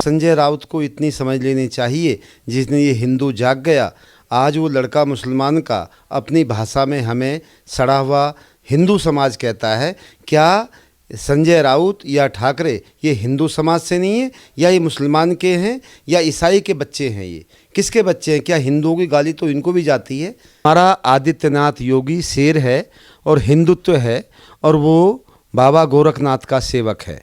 संजय राउत को इतनी समझ लेनी चाहिए, जिसने ये हिंदू जाग गया। आज वो लड़का मुसलमान का अपनी भाषा में हमें सड़ा हुआ हिंदू समाज कहता है। क्या संजय राउत या ठाकरे ये हिंदू समाज से नहीं है, या ये मुसलमान के हैं, या ईसाई के बच्चे हैं? ये किसके बच्चे हैं? क्या हिंदुओं की गाली तो इनको भी जाती है? हमारा आदित्यनाथ योगी शेर है और हिंदुत्व है, और वो बाबा गोरखनाथ का सेवक है।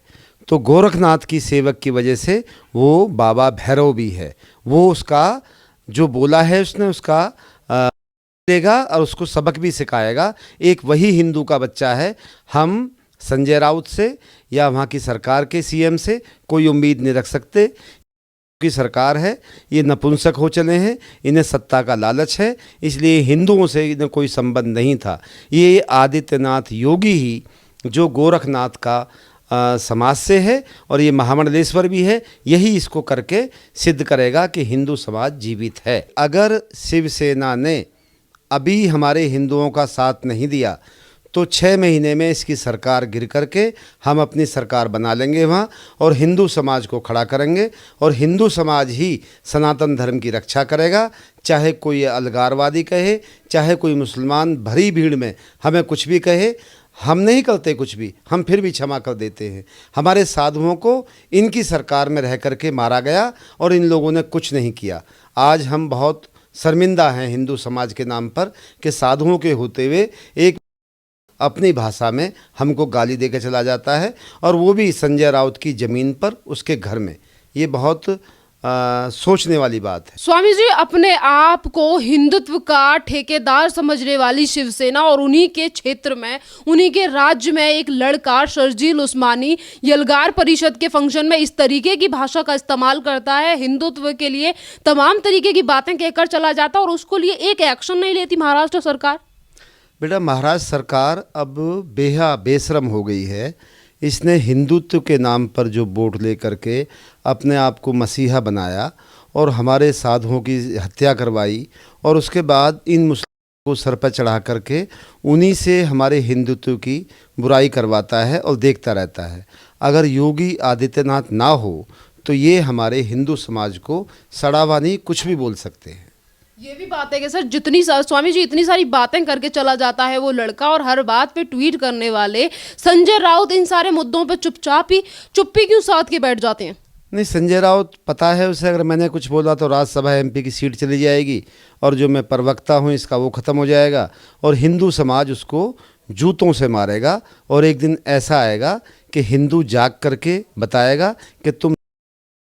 तो गोरखनाथ की सेवक की वजह से वो बाबा भैरव भी है। वो उसका जो बोला है उसने उसका देगा और उसको सबक भी सिखाएगा। एक वही हिंदू का बच्चा है। हम संजय राउत से या वहाँ की सरकार के सीएम से कोई उम्मीद नहीं रख सकते। की सरकार है, ये नपुंसक हो चले हैं, इन्हें सत्ता का लालच है, इसलिए हिंदुओं से इन्हें कोई संबंध नहीं था। ये आदित्यनाथ योगी ही जो गोरखनाथ का समाज से है और ये महामंडलेश्वर भी है, यही इसको करके सिद्ध करेगा कि हिंदू समाज जीवित है। अगर शिवसेना ने अभी हमारे हिंदुओं का साथ नहीं दिया तो 6 महीने में इसकी सरकार गिर करके हम अपनी सरकार बना लेंगे वहाँ, और हिंदू समाज को खड़ा करेंगे, और हिंदू समाज ही सनातन धर्म की रक्षा करेगा। चाहे कोई अलगारवादी कहे, चाहे कोई मुसलमान भरी भीड़ में हमें कुछ भी कहे, हम नहीं करते कुछ भी, हम फिर भी क्षमा कर देते हैं। हमारे साधुओं को इनकी सरकार में रह करके मारा गया और इन लोगों ने कुछ नहीं किया। आज हम बहुत शर्मिंदा हैं हिंदू समाज के नाम पर कि साधुओं के होते हुए एक अपनी भाषा में हमको गाली दे के चला जाता है, और वो भी संजय राउत की ज़मीन पर, उसके घर में। ये बहुत सोचने वाली बात है। स्वामी जी, अपने आप को हिंदुत्व का ठेकेदार समझने वाली शिवसेना और उन्हीं के क्षेत्र में, उन्हीं के राज्य में एक लड़का शर्जील उस्मानी यलगार परिषद के फंक्शन में इस तरीके की भाषा का इस्तेमाल करता है, हिंदुत्व के लिए तमाम तरीके की बातें कहकर चला जाता है, और उसको लिए एक एक्शन नहीं लेती महाराष्ट्र सरकार। बेटा, महाराष्ट्र सरकार अब बेशरम हो गई है। इसने हिंदुत्व के नाम पर जो वोट ले करके अपने आप को मसीहा बनाया और हमारे साधुओं की हत्या करवाई, और उसके बाद इन मुस्लिमों को सर पर चढ़ा करके उन्हीं से हमारे हिंदुत्व की बुराई करवाता है और देखता रहता है। अगर योगी आदित्यनाथ ना हो तो ये हमारे हिंदू समाज को सड़ा हुआ नहीं कुछ भी बोल सकते हैं। ये भी बात है कि सर, जितनी स्वामी जी इतनी सारी बातें करके चला जाता है वो लड़का, और हर बात पे ट्वीट करने वाले संजय राउत इन सारे मुद्दों पे चुप्पी क्यों साध के बैठ जाते हैं? नहीं, संजय राउत पता है उसे, अगर मैंने कुछ बोला तो राज्यसभा एमपी की सीट चली जाएगी, और जो मैं प्रवक्ता हूँ इसका वो ख़त्म हो जाएगा, और हिंदू समाज उसको जूतों से मारेगा। और एक दिन ऐसा आएगा कि हिंदू जाग करके बताएगा कि तुम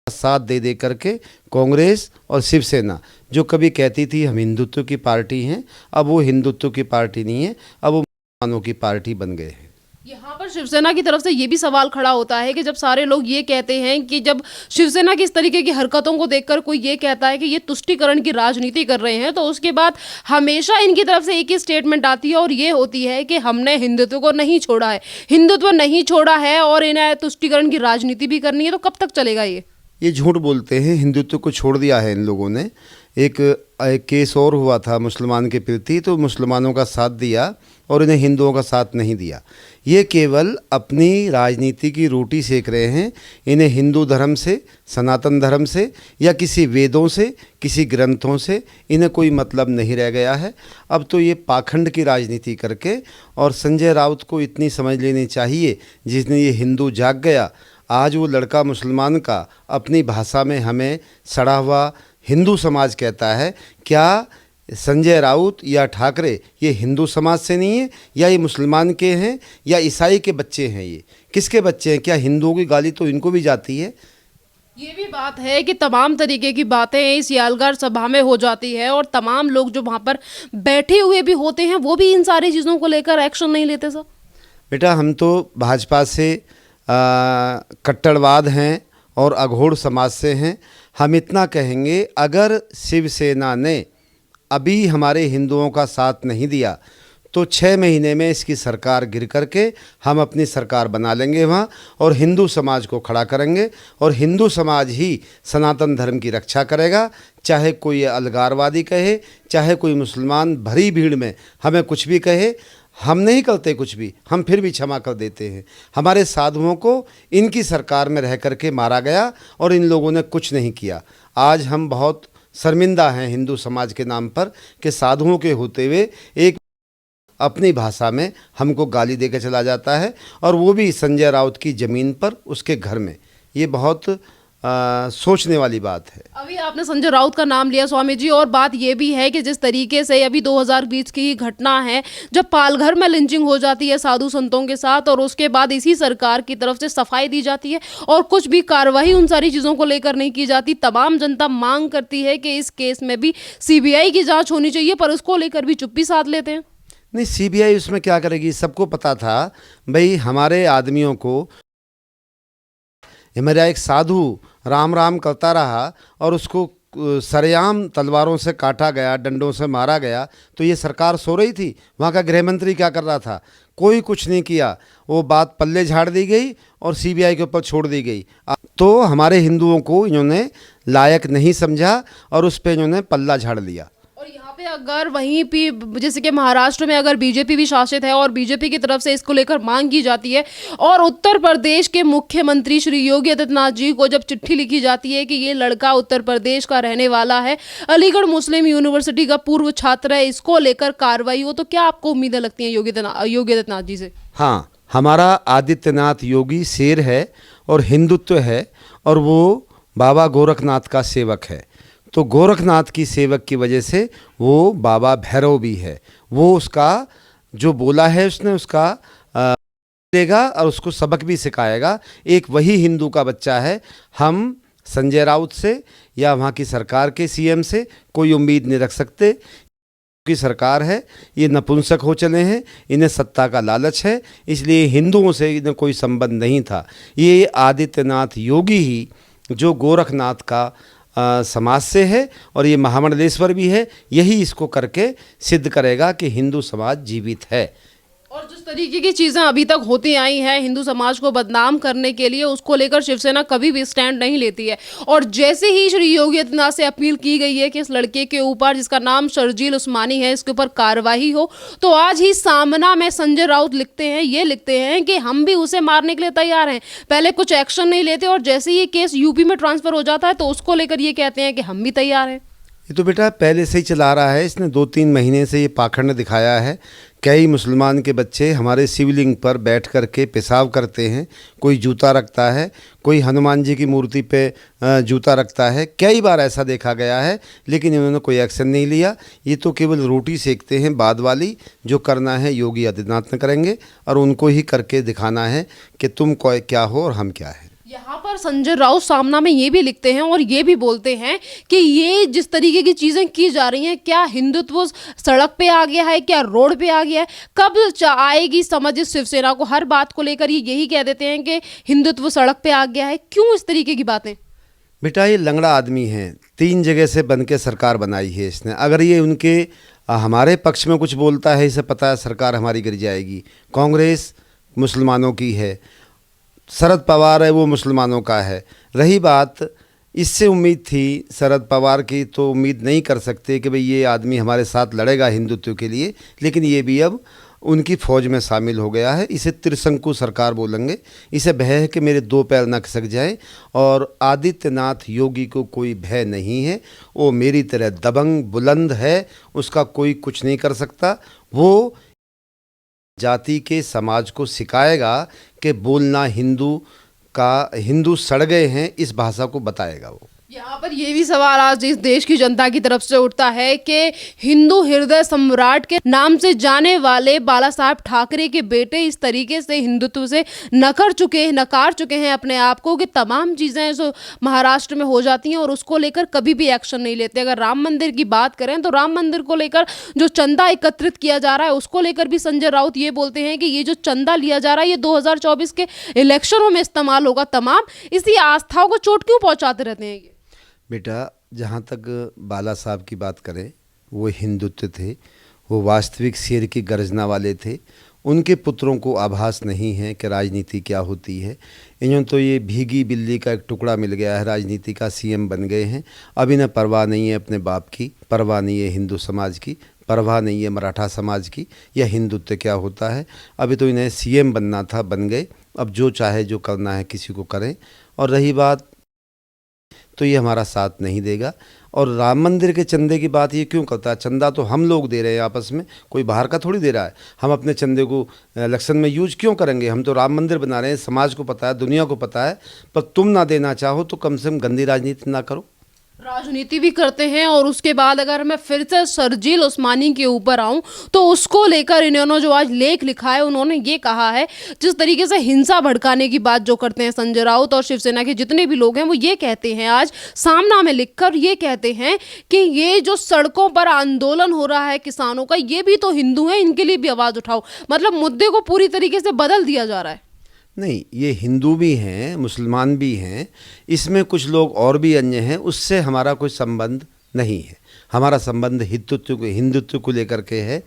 साथ दे करके कांग्रेस और शिवसेना, जो कभी कहती थी हम हिंदुत्व की पार्टी हैं, अब वो हिंदुत्व की पार्टी नहीं है, अब वो मुसलमानों की पार्टी बन गए हैं। यहाँ पर शिवसेना की तरफ से ये भी सवाल खड़ा होता है कि जब सारे लोग ये कहते हैं कि जब शिवसेना की इस तरीके की हरकतों को देखकर कोई ये कहता है कि ये तुष्टीकरण की राजनीति कर रहे हैं, तो उसके बाद हमेशा इनकी तरफ से एक ही स्टेटमेंट आती है, और ये होती है कि हमने हिंदुत्व को नहीं छोड़ा है, हिंदुत्व नहीं छोड़ा है, और इन्हें तुष्टीकरण की राजनीति भी करनी है। तो कब तक चलेगा ये झूठ बोलते हैं। हिंदुत्व को छोड़ दिया है इन लोगों ने। एक केस और हुआ था मुसलमान के प्रति, तो मुसलमानों का साथ दिया और इन्हें हिंदुओं का साथ नहीं दिया। ये केवल अपनी राजनीति की रोटी सेक रहे हैं। इन्हें हिंदू धर्म से, सनातन धर्म से, या किसी वेदों से, किसी ग्रंथों से इन्हें कोई मतलब नहीं रह गया है। अब तो ये पाखंड की राजनीति करके, और संजय राउत को इतनी समझ लेनी चाहिए, जिसने ये हिंदू जाग गया। आज वो लड़का मुसलमान का अपनी भाषा में हमें सड़ा हुआ हिंदू समाज कहता है। क्या संजय राउत या ठाकरे ये हिंदू समाज से नहीं है, या ये मुसलमान के हैं, या ईसाई के बच्चे हैं? ये किसके बच्चे हैं? क्या हिंदुओं की गाली तो इनको भी जाती है? ये भी बात है कि तमाम तरीके की बातें इस यालगार सभा में हो जाती है, और तमाम लोग जो वहाँ पर बैठे हुए भी होते हैं वो भी इन सारी चीज़ों को लेकर एक्शन नहीं लेते। सर बेटा, हम तो भाजपा से कट्टरवाद हैं और अघोर समाज से हैं। हम इतना कहेंगे, अगर शिवसेना ने अभी हमारे हिंदुओं का साथ नहीं दिया तो 6 महीने में इसकी सरकार गिर करके हम अपनी सरकार बना लेंगे वहाँ, और हिंदू समाज को खड़ा करेंगे, और हिंदू समाज ही सनातन धर्म की रक्षा करेगा। चाहे कोई अलगारवादी कहे, चाहे कोई मुसलमान भरी भीड़ में हमें कुछ भी कहे, हम नहीं करते कुछ भी, हम फिर भी क्षमा कर देते हैं। हमारे साधुओं को इनकी सरकार में रह करके मारा गया और इन लोगों ने कुछ नहीं किया। आज हम बहुत शर्मिंदा हैं हिंदू समाज के नाम पर कि साधुओं के होते हुए एक अपनी भाषा में हमको गाली देकर चला जाता है, और वो भी संजय राउत की ज़मीन पर, उसके घर में। ये बहुत सोचने वाली बात है। अभी आपने संजय राउत का नाम लिया स्वामी जी, और बात ये भी है कि जिस तरीके से अभी 2020 की घटना है जब पालघर में लिंचिंग हो जाती है साधु संतों के साथ, और उसके बाद इसी सरकार की तरफ से सफाई दी जाती है और कुछ भी कार्रवाई उन सारी चीज़ों को लेकर नहीं की जाती। तमाम जनता मांग करती है कि इस केस में भी सीबीआई की जांच होनी चाहिए, पर उसको लेकर भी चुप्पी साध लेते हैं। नहीं, सीबीआई उसमें क्या करेगी? सबको पता था भाई, हमारे आदमियों को, मेरा एक साधु राम राम करता रहा और उसको सरेआम तलवारों से काटा गया, डंडों से मारा गया, तो ये सरकार सो रही थी? वहाँ का गृह मंत्री क्या कर रहा था? कोई कुछ नहीं किया। वो बात पल्ले झाड़ दी गई और सीबीआई के ऊपर छोड़ दी गई। तो हमारे हिंदुओं को इन्होंने लायक नहीं समझा और उस पर इन्होंने पल्ला झाड़ लिया। और यहाँ पे अगर वहीं पे जैसे कि महाराष्ट्र में अगर बीजेपी भी शासित है और बीजेपी की तरफ से इसको लेकर मांग की जाती है, और उत्तर प्रदेश के मुख्यमंत्री श्री योगी आदित्यनाथ जी को जब चिट्ठी लिखी जाती है कि ये लड़का उत्तर प्रदेश का रहने वाला है, अलीगढ़ मुस्लिम यूनिवर्सिटी का पूर्व छात्र है, इसको लेकर कार्रवाई हो, तो क्या आपको उम्मीदें लगती हैं योगी आदित्यनाथ जी से? हाँ, हमारा आदित्यनाथ योगी शेर है और हिंदुत्व है, और वो बाबा गोरखनाथ का सेवक है। तो गोरखनाथ की सेवक की वजह से वो बाबा भैरव भी है। वो उसका जो बोला है उसने उसका देगा और उसको सबक भी सिखाएगा। एक वही हिंदू का बच्चा है। हम संजय राउत से या वहाँ की सरकार के सीएम से कोई उम्मीद नहीं रख सकते। की सरकार है, ये नपुंसक हो चले हैं, इन्हें सत्ता का लालच है, इसलिए हिंदुओं से इन्हें कोई संबंध नहीं था। ये आदित्यनाथ योगी ही जो गोरखनाथ का समाज से है और ये महामंडलेश्वर भी है, यही इसको करके सिद्ध करेगा कि हिंदू समाज जीवित है। और जिस तरीके की चीज़ें अभी तक होती आई हैं हिंदू समाज को बदनाम करने के लिए, उसको लेकर शिवसेना कभी भी स्टैंड नहीं लेती है। और जैसे ही श्री योगी आदित्यनाथ से अपील की गई है कि इस लड़के के ऊपर जिसका नाम शर्जील उस्मानी है, इसके ऊपर कार्रवाई हो, तो आज ही सामना में संजय राउत ये लिखते हैं कि हम भी उसे मारने के लिए तैयार हैं। पहले कुछ एक्शन नहीं लेते और जैसे ही ये केस यूपी में ट्रांसफर हो जाता है तो उसको लेकर ये कहते हैं कि हम भी तैयार हैं। ये तो बेटा पहले से ही चला रहा है, इसने 2-3 महीने से ये पाखंड दिखाया है। कई मुसलमान के बच्चे हमारे शिवलिंग पर बैठ कर के पेशाब करते हैं, कोई जूता रखता है, कोई हनुमान जी की मूर्ति पे जूता रखता है। कई बार ऐसा देखा गया है, लेकिन इन्होंने कोई एक्शन नहीं लिया। ये तो केवल रोटी सेकते हैं बाद वाली। जो करना है योगी आदित्यनाथ ने करेंगे और उनको ही करके दिखाना है कि तुम क्या हो और हम क्या है। यहाँ पर संजय राउत सामना में ये भी लिखते हैं और ये भी बोलते हैं कि ये जिस तरीके की चीज़ें की जा रही हैं, क्या हिंदुत्व सड़क पे आ गया है, क्या रोड पे आ गया है, कब आएगी समझ इस शिवसेना को? हर बात को लेकर ये यही कह देते हैं कि हिंदुत्व सड़क पे आ गया है। क्यों इस तरीके की बातें? बेटा ये लंगड़ा आदमी है, 3 जगह से बन के सरकार बनाई है इसने। अगर ये उनके हमारे पक्ष में कुछ बोलता है, इसे पता है सरकार हमारी गिर जाएगी। कांग्रेस मुसलमानों की है, शरद पवार है वो मुसलमानों का है। रही बात, इससे उम्मीद थी शरद पवार की, तो उम्मीद नहीं कर सकते कि भाई ये आदमी हमारे साथ लड़ेगा हिंदुत्व के लिए, लेकिन ये भी अब उनकी फ़ौज में शामिल हो गया है। इसे त्रिशंकु सरकार बोलेंगे। इसे भय है कि मेरे 2 पैर न खिसक जाए, और आदित्यनाथ योगी को कोई भय नहीं है। वो मेरी तरह दबंग बुलंद है, उसका कोई कुछ नहीं कर सकता। वो जाति के समाज को सिखाएगा कि बोलना हिंदू सड़ गए हैं, इस भाषा को बताएगा वो। यहाँ पर ये भी सवाल आज इस देश की जनता की तरफ से उठता है कि हिंदू हृदय सम्राट के नाम से जाने वाले बाला साहब ठाकरे के बेटे इस तरीके से हिंदुत्व से नकार चुके हैं अपने आप को, कि तमाम चीज़ें जो महाराष्ट्र में हो जाती हैं और उसको लेकर कभी भी एक्शन नहीं लेते। अगर राम मंदिर की बात करें तो राम मंदिर को लेकर जो चंदा एकत्रित किया जा रहा है उसको लेकर भी संजय राउत ये बोलते हैं कि ये जो चंदा लिया जा रहा है ये 2024 के इलेक्शनों में इस्तेमाल होगा। तमाम इसी आस्थाओं को चोट क्यों पहुँचाते रहते हैं ये? बेटा जहाँ तक बाला साहब की बात करें, वो हिंदुत्व थे, वो वास्तविक शेर की गर्जना वाले थे। उनके पुत्रों को आभास नहीं है कि राजनीति क्या होती है। इन्होंने तो ये भीगी बिल्ली का एक टुकड़ा मिल गया है, राजनीति का सीएम बन गए हैं। अब इन्हें परवाह नहीं है अपने बाप की, परवाह नहीं है हिंदू समाज की, परवाह नहीं है मराठा समाज की या हिंदुत्व क्या होता है। अभी तो इन्हें सीएम बनना था, बन गए, अब जो चाहे जो करना है किसी को करें। और रही बात, तो ये हमारा साथ नहीं देगा। और राम मंदिर के चंदे की बात ये क्यों करता है? चंदा तो हम लोग दे रहे हैं आपस में, कोई बाहर का थोड़ी दे रहा है। हम अपने चंदे को इलेक्शन में यूज क्यों करेंगे? हम तो राम मंदिर बना रहे हैं, समाज को पता है, दुनिया को पता है। पर तुम ना देना चाहो तो कम से कम गंदी राजनीति ना करो। राजनीति भी करते हैं। और उसके बाद अगर मैं फिर से शर्जील उस्मानी के ऊपर आऊं तो उसको लेकर इन्होंने जो आज लेख लिखा है, उन्होंने ये कहा है, जिस तरीके से हिंसा भड़काने की बात जो करते हैं संजय राउत और शिवसेना के जितने भी लोग हैं, वो ये कहते हैं, आज सामना में लिखकर ये कहते हैं कि ये जो सड़कों पर आंदोलन हो रहा है किसानों का, ये भी तो हिंदू है, इनके लिए भी आवाज उठाओ। मतलब मुद्दे को पूरी तरीके से बदल दिया जा रहा है। नहीं, ये हिंदू भी हैं, मुसलमान भी हैं, इसमें कुछ लोग और भी अन्य हैं, उससे हमारा कोई संबंध नहीं है। हमारा संबंध हिंदुत्व को लेकर के है,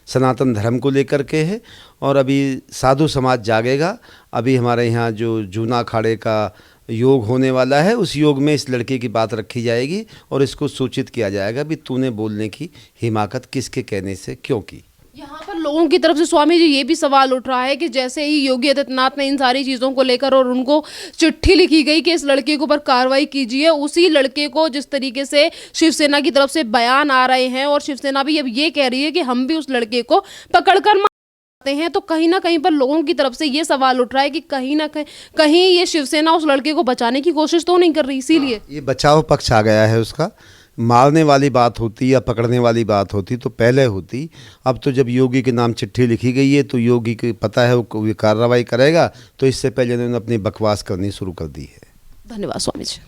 सनातन धर्म को लेकर के है। और अभी साधु समाज जागेगा। अभी हमारे यहाँ जो जूना अखाड़े का योग होने वाला है, उस योग में इस लड़के की बात रखी जाएगी और इसको सूचित किया जाएगा भी तूने बोलने की हिमाकत किसके कहने से क्यों की। यहाँ पर लोगों की तरफ से स्वामी जी ये भी सवाल उठ रहा है कि जैसे ही योगी आदित्यनाथ ने इन सारी चीज़ों को लेकर और उनको चिट्ठी लिखी गई कि इस लड़के के ऊपर कार्रवाई कीजिए, उसी लड़के को जिस तरीके से शिवसेना की तरफ से बयान आ रहे हैं और शिवसेना भी अब ये कह रही है कि हम भी उस लड़के को पकड़कर मारते हैं, तो कहीं ना कहीं पर लोगों की तरफ से ये सवाल उठ रहा है कि कहीं ना कहीं ये शिवसेना उस लड़के को बचाने की कोशिश तो नहीं कर रही। इसीलिए ये बचाव पक्ष आ गया है उसका। मारने वाली बात होती या पकड़ने वाली बात होती तो पहले होती। अब तो जब योगी के नाम चिट्ठी लिखी गई है तो योगी को पता है वो कार्रवाई करेगा, तो इससे पहले उन्होंने अपनी बकवास करनी शुरू कर दी है। धन्यवाद स्वामी जी।